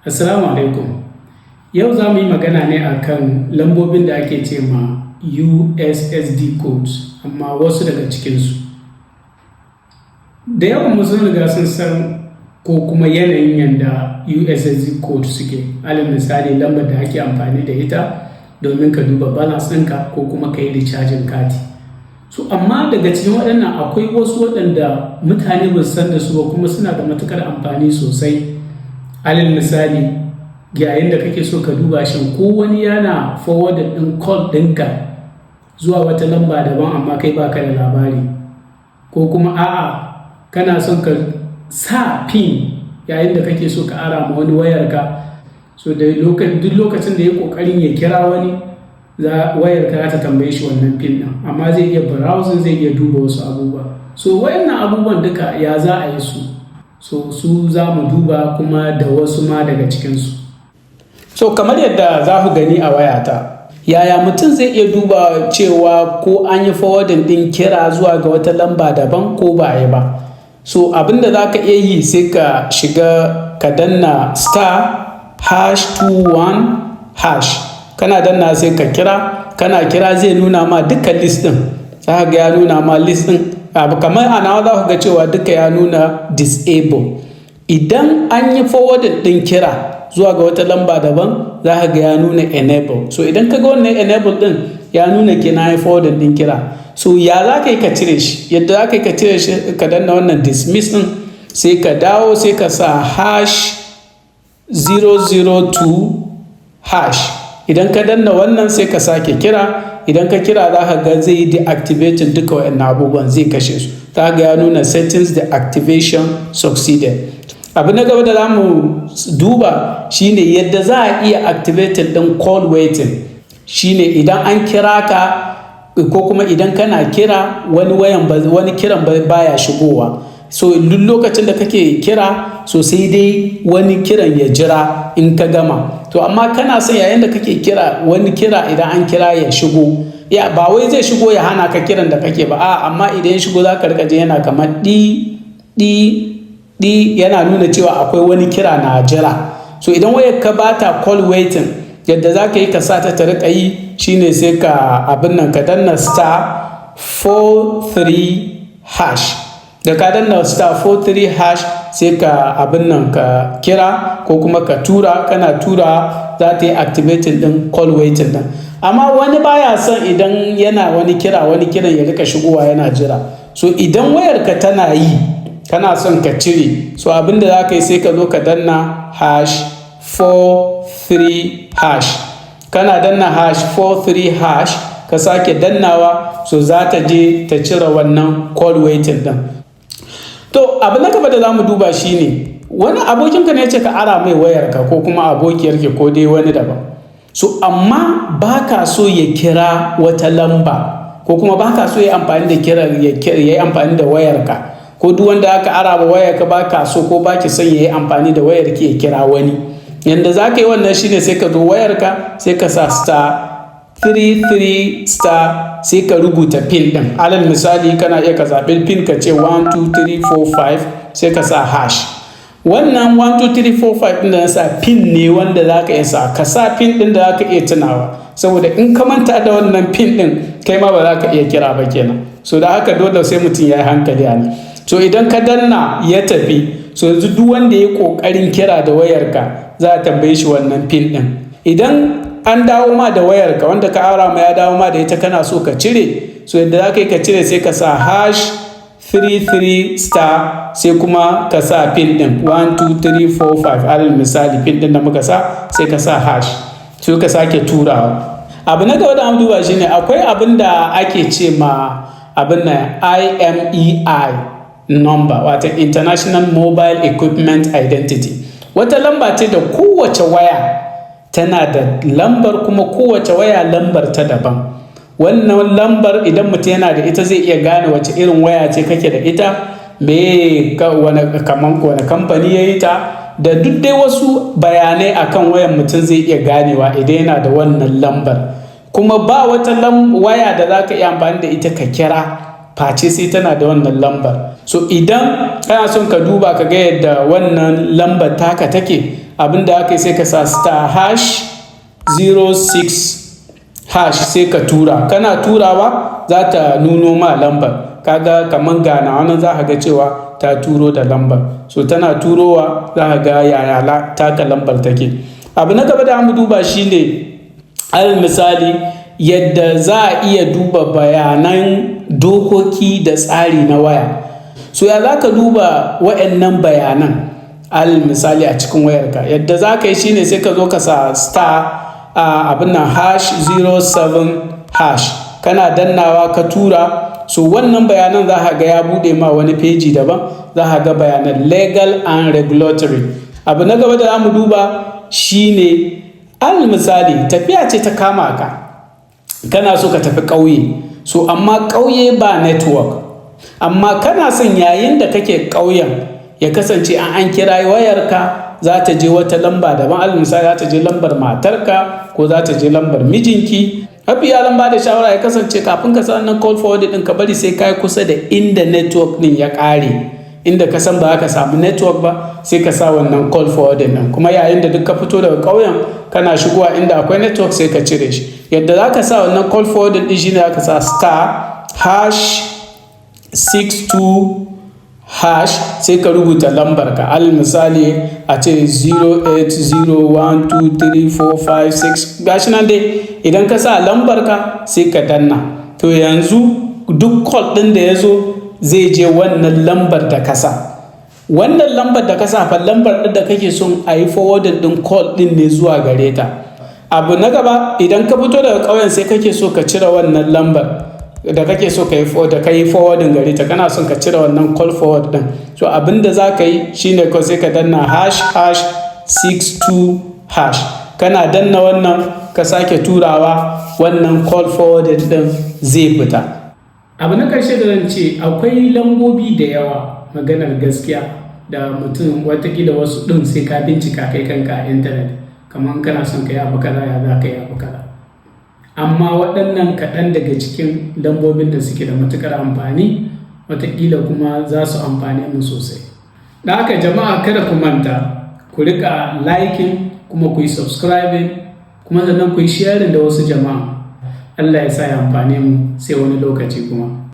Assalamu alaikum. Yau za mu yi magana ne akan lambobin da ake ce ma USSD Codes, amma wasu daga cikinsu. Da yawan mu sun riga sun san ko kuma yanayin yadda USSD Codes suke. Alal misali lambar da ake amfani da ita domin ka duba balance ɗinka ko kuma ka yi recharging kati. So, amma daga cikin waɗannan akwai wasu waɗanda mutane ba su san da su ba kuma suna da matuƙar amfani sosai. Alal misali yayin da kake so ka duba shin ko wani yana forwarded ɗin call ɗinka zuwa wata lamba daban amma kai baka da labari, ko kuma a'a kana son ka sa pin yayin da kake so ka ara ma wani wayarka, so da duk lokacin da ya kokarin ya kira wani wayarka za ta tambaye shi wannan pin ɗin, amma zai iya browsing, zai iya duba wasu abubuwa. So wayannan abubuwan duka ya za a yi su za mu duba kuma da wasu ma daga cikinsu. So kamar yadda za ku gani a wayata, yaya mutum zai iya duba cewa ko an yi forwarding ɗin kira zuwa ga wata lamba daban ko ba a yi ba. So abinda za ka iya yi sai ka shiga ka danna *#21#. Kana danna sai ka kira, kana kira zai nuna ma dukkan list ɗin, za ka ga ya nuna ma list ɗin. Abu kamar a nawa za ku ga cewa duka ya nuna disable. Idan an yi forwarding ɗin kira zuwa ga wata lamba daban, za ka ga ya nuna enable. So idan ka ga wannan enable ɗin ya nuna kenan ya forwarding ɗin kira. So ya za ka yi ka cire shi? Yadda za ka yi ka cire shi, ka danna wannan dismiss ɗin, sai ka dawo sai ka sa #002#. Idan ka danna wannan sai ka sake kira. Idan ka kira za ka ga zai yi deactivating duka waɗannan abubuwan, zai kashe su. Za ga ya nuna settings deactivation succeeded. Abu na gaba da za mu duba shine yadda za a iya activating ɗin call waiting. Shine idan an kira ka ko kuma idan kana kira wani kiran baya shigowa. So duk lokacin da kake kira, so sai dai wani kiran ya jira in ka gama. To amma kana son yayin da kake kira wani kira, idan an kira ya shigo, ba wai zai shigo ya hana ka kiran da kake ba, amma idan ya shigo za ka rika je yana kamar di yana nuna cewa akwai wani kira na jira. So idan wayar ka bata call waiting, yadda za ka yi ka sa ta rika yi shine sai ka abin nan ka danna *43#. Da ka danna *43# sai ka abin nan ka kira ko kuma ka tura. Kana tura za ta yi activating din call waiting din. Amma wani baya son idan yana wani kiran ya rika shigowa yana jira. So idan wayarka tana yi kana son ka cire, so abin da za ka yi sai ka zo ka danna #43#. Kana danna #43# ka sake dannawa, so za ta je ta cire wannan call waiting din. To abu na gaba da za mu duba shine wani abokinka ne ce ka ara mai wayarka ko kuma abokiyarki ko dai wani daban. So amma ba ka so ya kira wata lamba ko kuma ba ka so ya yi amfani da wayarka, ko duk wanda aka ara ba wayarka ba ka so ko ba ki son ya yi amfani da wayarki ya kira wani. Yanda za ka yi wannan shine sai ka zo wayarka sai ka sa *33* sai ka rubuta pin ɗin. Alal misali kana iya ka zaɓi pin ka ce 12345 sai ka sa hash. Wannan 12345 ɗin da na sa pin ne wanda za ka iya sa. Ka sa pin ɗin da za ka iya tunawa, saboda in ka manta da wannan pin ɗin kai ma ba za ka iya kira ba kenan. So da haka dole sai mutum ya yi hankali a nan. So idan ka danna ya tafi, so yanzu duk wanda ya yi ƙoƙarin kira da wayarka za a tambaye shi wannan pin ɗin. Idan an dawo ma da wayarka wanda ka ara ma ya dawo ma da ita, kana so ka cire, so yadda za ka yi ka cire sai ka sa #33* sai kuma ka sa pin ɗin 12345. alal misali pin ɗin da muka sa sai ka sa hash, sai ka sake turawa. Abu na gaba da an duba shine akwai abin da ake ce ma abin na IMEI number, wato International Mobile Equipment Identity. Wata lamba ce da kowace waya tana da lambar, kuma kowace waya lambar ta daban. Wannan lambar idan mutum yana da ita zai iya gane wace irin waya ce kake da ita, wani kamfani ya yi ta, da duk dai wasu bayanai akan wayan mutum zai iya ganewa idan yana da wannan lambar. Kuma ba wata waya da za ka iya amfani da ita ka kira face sai tana da wannan lambar. So idan kana son ka duba ka ga yadda wannan lambar taka take, abinda aka yi sai ka sa star hash 06 hash sai ka tura. Kana turawa za ta nuno ma lambar, kaga kamar gana wani za ka ga cewa ta turo da lambar, so tana turowa za ka ga yaya taka lambar take. Abu na gaba da mu duba shine alal misali yadda za a iya duba bayanan dokoki da tsari na waya. So ya za ka duba waɗannan bayanan alal misali a cikin wayarka? Yadda za ka yi shine sai ka zo ka sa star abin nan hash 07 hash, kana dannawa ka tura. So wannan bayanan za ka ga ya bude ma wani peji daban, za ka ga bayanan legal and regulatory. Abu na gaba da za mu duba shine alal misali tafiya ce ta kama ka, kana so ka tafi ƙauye, so amma ƙauye ba network, amma kana son yayin da kake ƙauyen ya kasance an kira wayarka za ta je wata lamba daban. Alal misali za ta je lambar matarka ko za ta je lambar mijinki. Mafiya lamba da shawara ya kasance kafin ka san nan call forward din ka bari sai kai kusa da inda network din ya ƙare, inda ka san ba ka samu network ba sai ka sa wannan call forward din. Kuma yayin da duk ka fito daga ƙauyen kana shigowa inda akwai network sai ka cire shi. Yadda za ka sa wannan call forward din shine za ka sa star hash 62 hash sai ka rubuta lambar ka. Alal misali a ce 080123456 gashi nan dai. Idan ka sa lambar ka sai ka danna, to yanzu duk call din da ya zo zai je wannan lambar da ka sa. Wannan lambar da ka sa fa lambar din da kake son a yi forwarding din call din ne zuwa gare ta. Abu na gaba, idan ka fito daga ƙauyen sai kake so ka cire wannan lambar da kake so ka yi forwarding gare ta, kana son ka cire wannan call forward din. So abinda za ka yi shine ko sai ka danna hash 62 hash, kana danna wannan ka sake turawa, wannan call forward din zai fita. Abu na karshe da zan ce, akwai lambobi da yawa maganar gaskiya da mutum watakila wasu ɗin sai ka bincika kai kanka a intanet, kamar kana son ka yi abu kaza ya za ka yi abu kaza. Amma waɗannan kaɗan daga cikin lambobin da suke da matuƙar amfani, watakila kuma za su amfane mu sosai. Da haka jama'a kada ku manta ku rika liking kuma ku yi subscribing kuma sannan ku yi sharing da wasu jama'a. Allah ya sa ya amfane mu sai wani lokaci kuma.